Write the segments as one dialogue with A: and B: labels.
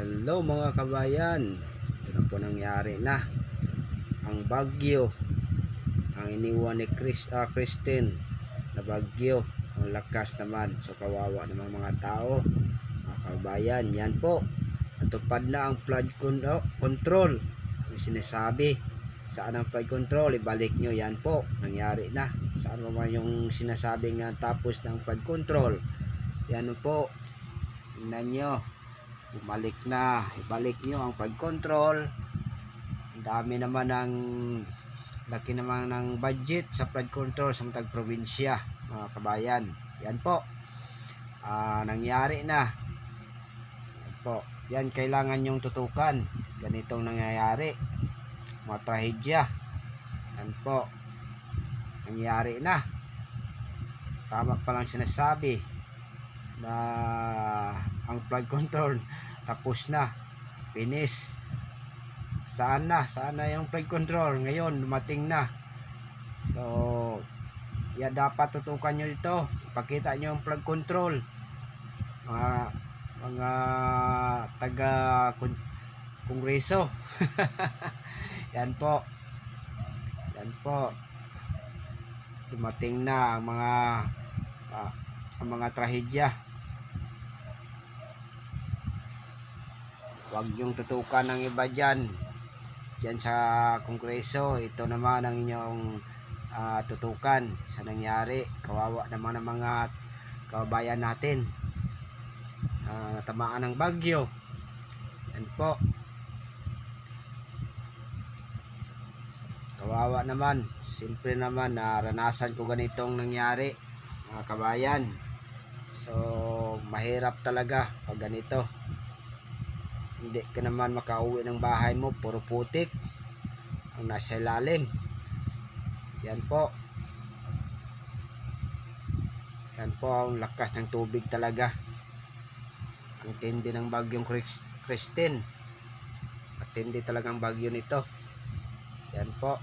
A: Hello mga kabayan, ito na po nangyari na ang bagyo, ang iniwan ni Christine na bagyo, ang lakas naman. So kawawa namang mga tao, mga kabayan. Yan po, natupad na ang flood control. Ang sinasabi, saan ang flood control, ibalik nyo. Yan po, nangyari na. Saan naman yung sinasabi nga tapos ng flood control? Yan po, tingnan nyo, ibalik na, ibalik nyo ang flood control. Ang dami naman ng laki naman ng budget sa flood control sa matag probinsya, mga kabayan. Yan po, nangyari na. Yan po, yan kailangan nyong tutukan. Ganitong nangyayari, mga trahedya. Yan po, nangyari na. Tama pa lang sinasabi na ang flood control tapos na, finish. Saan na yung flood control ngayon, dumating na. So yan, dapat tutukan nyo ito, ipakita nyo ang flood control, mga taga kongreso. yan po, dumating na ang mga trahedya. Huwag yung tutukan ng iba dyan sa kongreso. Ito naman ang inyong tutukan sa nangyari. Kawawa naman ang mga kababayan natin natamaan ng bagyo. Yan po, kawawa naman. Siyempre naman naranasan ko ganitong nangyari, mga kabayan. So mahirap talaga pag ganito. Hindi ka naman makauwi ng bahay mo, puro putik ang nasa ilalim. Yan po, ang lakas ng tubig talaga. Ang tindi ng bagyong Christine. Matindi talagang bagyo nito. Yan po,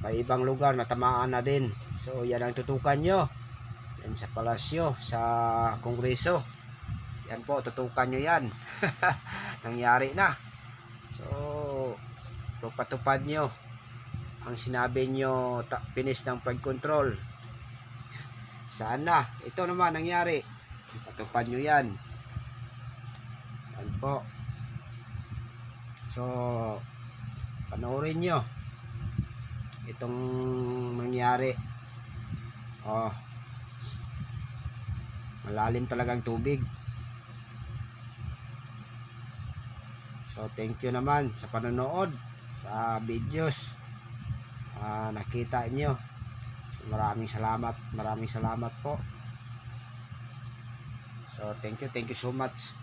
A: may ibang lugar na tamaan na din. So yan ang tutukan nyo. Yan sa palasyo, sa kongreso. Yan po, tutukan nyo yan. Nangyari na. So patupad nyo ang sinabi nyo, finish ng flood control. Saan na? Ito naman nangyari, patupad nyo yan. Yan po. So panoorin nyo itong nangyari. Malalim talagang tubig. So thank you naman sa panonood sa videos nakita nyo. So, maraming salamat po. So thank you so much.